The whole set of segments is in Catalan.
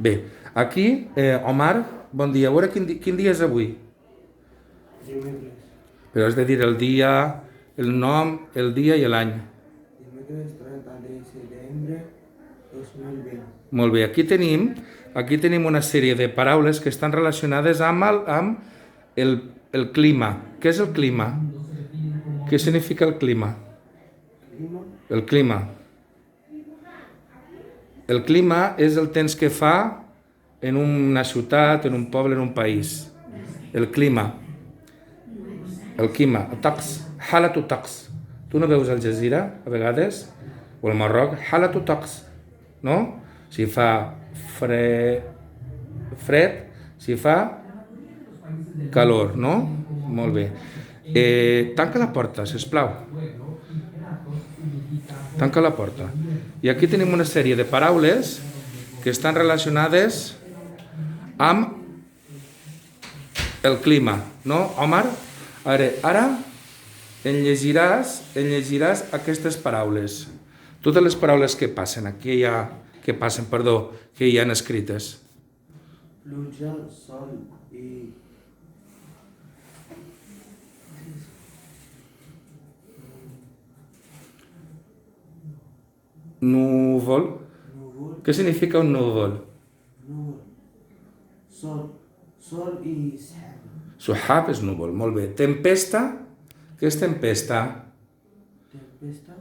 Bé, aquí, Omar, bon dia. A veure quin dia és avui. Dimecres. Però has de dir el dia, el nom, el dia i l'any. Dimecres 30 de setembre 2020. Molt bé, aquí tenim una sèrie de paraules que estan relacionades amb el clima. Què és el clima? Què significa el clima? Clima. El clima. El clima és el temps que fa en una ciutat, en un poble, en un país. El clima. El clima. El taqs. Halatu taqs. Tu no veus Al Jazeera, a vegades? O al Marroc? Halatu taqs. No? Si fa fred, si fa calor, no? Molt bé. Tanca la porta, sisplau. Tanca la porta. I aquí tenim una sèrie de paraules que estan relacionades amb el clima, no, Omar? Ara em llegiràs aquestes paraules. Totes les paraules que passen, que hi ha escrites. Pluja, sol i... Núvol. Núvol. Què significa un núvol? Núvol. Sol i sahab. Suhab és núvol, molt bé. Tempesta. Què és tempesta? Tempesta.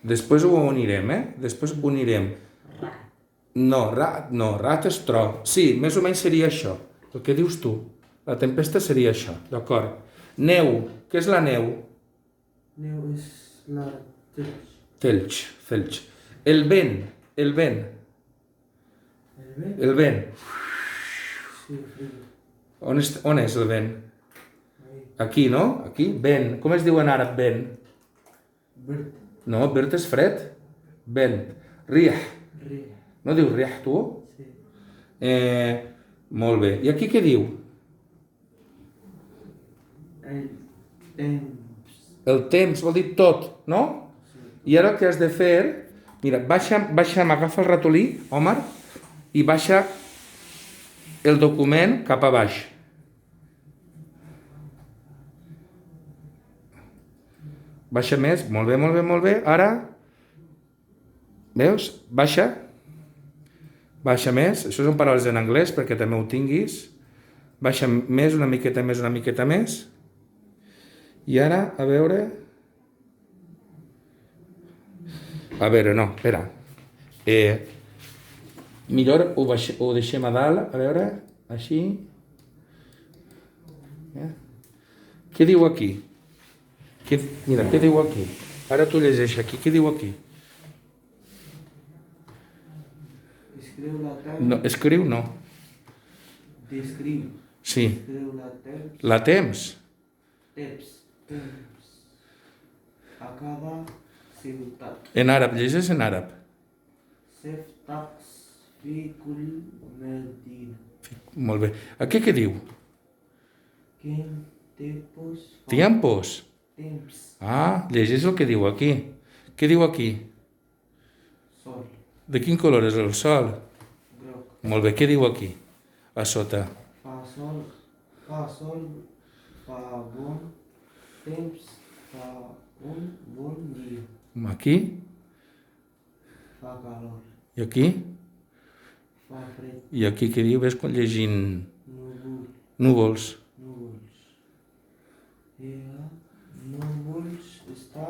Després ho unirem, Després ho unirem. No, rat és tro. Sí, més o menys seria això. El que dius tu. La tempesta seria això, d'acord. Neu. Què és la neu? Neu és la Felch. El vent. El vent. Sí, fred. On és el vent? Ahí. Aquí, no? Aquí, vent. Com es diu en àrab vent? Verd. No, verd és fred. Vent. Riah. Ria. No dius riah, tu? Sí. Molt bé. I aquí què diu? El temps. El temps, vol dir tot, no? Sí. I ara el que has de fer... Mira, baixa, m'agafa el ratolí, Omar, i baixa el document cap a baix. Baixa més, molt bé. Ara, veus? Baixa més. Això són paraules en anglès perquè també ho tinguis. Baixa més, una miqueta més. I ara, a veure, no, espera. Millor ho deixem a dalt, a veure, així. Què diu aquí? Mira, què diu aquí? Ara tu llegeix aquí, què diu aquí? Escriu la temps. No, escriu no. Descriu. Sí. Escriu la temps. La temps. Temps. A cada ciutat. En àrab, llegeix en àrab. Seftax fi kul medina. Molt bé. Aquí què diu? Quin tipus fa Tiempos. temps? Llegeix el que diu aquí. Què diu aquí? Sol. De quin color és el sol? Groc. Molt bé, què diu aquí? A sota. Fa sol. Fa bon temps. Fa un bon dia. Aquí Fa calor. i aquí. Fa fred. I aquí què diu? Ves llegint Núvols. núvols. Núvols està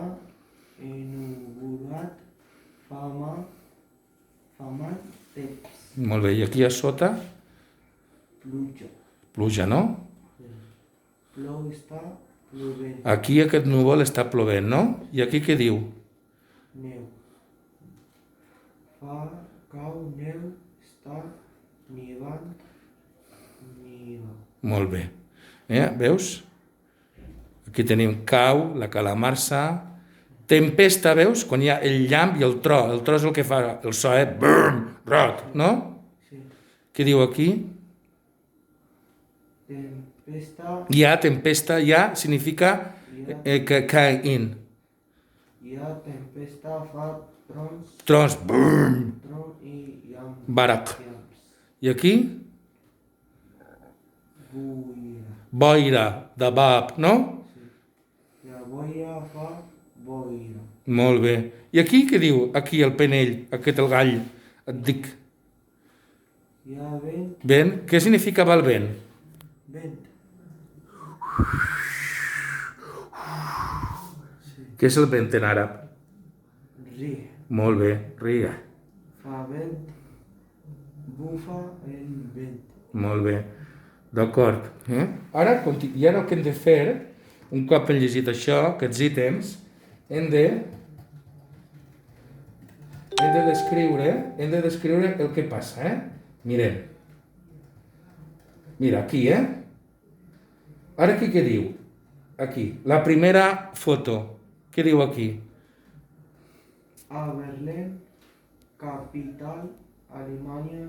ennuvolat. Fa mal temps. Molt bé, i aquí a sota? Pluja. Pluja, no? Plou està plovent. Aquí aquest núvol està plovent, no? I aquí què diu? Neu. Cau neu, està nevant, neva. Molt bé. Veus? Aquí tenim cau, la calamarsa, tempesta, veus? Quan hi ha el llamp i el tro. El tro és el que fa el so, Brrm, rot, no? Sí. Què diu aquí? Tempesta. Tempesta, significa cain. Hi ha tempesta, fa trons, Trons, brum, tron i llamps. barak. I aquí? Boira. Boira, de bab, no? Sí. La boira fa boira. Molt bé. I aquí què diu? Aquí el penell, aquest el gall. Et dic. Hi ha vent, Vent? Què significava el vent? vent. Què és el vent en àrab? Ria. Molt bé, ria. Fa vent, bufa el vent. Molt bé. D'acord. Ara, i ara el que hem de fer, un cop hem llegit això, aquests ítems, hem de descriure el que passa, Mirem. Mira, aquí, Ara aquí què diu? Aquí. La primera foto. Què diu aquí? A Berlín, capital, Alemanya,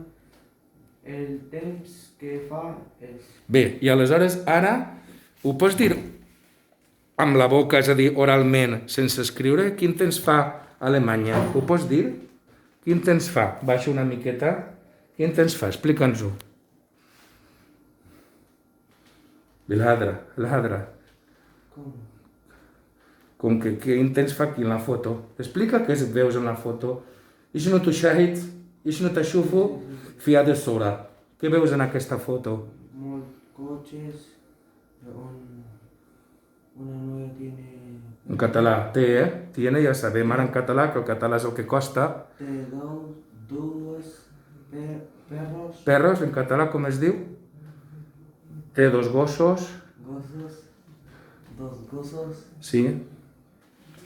el temps que fa és... Bé, i aleshores ara ho pots dir amb la boca, és a dir, oralment, sense escriure? Quin temps fa a Alemanya? Ho pots dir? Quin temps fa? Baixa una miqueta. Quin temps fa? Explica'ns-ho. Bilhadra. Com? Com que quin temps fa aquí en la foto? Explica què veus en la foto. شنو تشاهد؟ شنو تشوفه في هذه الصورة؟ Què veus en aquesta foto? Molts cotxes, una noia tiene... En català, tiene, ja sabem ara en català, que el català és el que costa. Té dues perros, Perros, en català com es diu? Té dos gossos. dos gossos. Sí.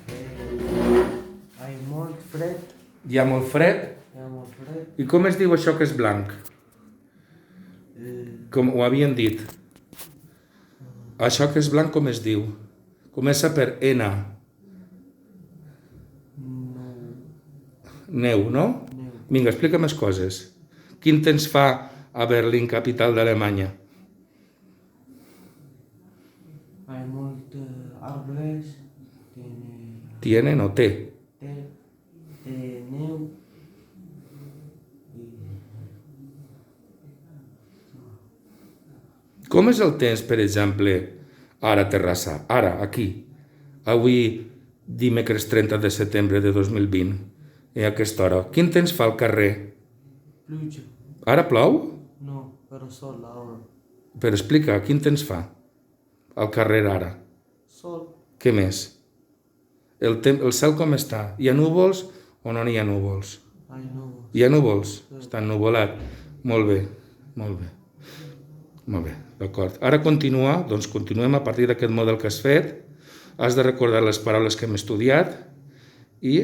Hi ha molt fred. Hi ha molt fred. I com es diu això que és blanc? Com ho havien dit. Això que és blanc com es diu? Comença per N. Neu, no? Vinga, explica més coses. Quin temps fa a Berlín, capital d'Alemanya? Hi ha molts arbres. Tiene, no té. Té neu. Com és el temps, per exemple, ara a Terrassa? Ara, aquí. Avui, dimecres 30 de setembre de 2020. A aquesta hora. Quin temps fa al carrer? Pluja. Ara plou? No, però sol ara. Però explica, quin temps fa al carrer ara? Sol. Què més? El cel com està? Hi ha núvols o no n'hi ha núvols? Hi ha núvols. Hi ha núvols? Està ennuvolat? Molt bé, molt bé. Molt bé, d'acord. Ara continua, doncs continuem a partir d'aquest model que has fet. Has de recordar les paraules que hem estudiat i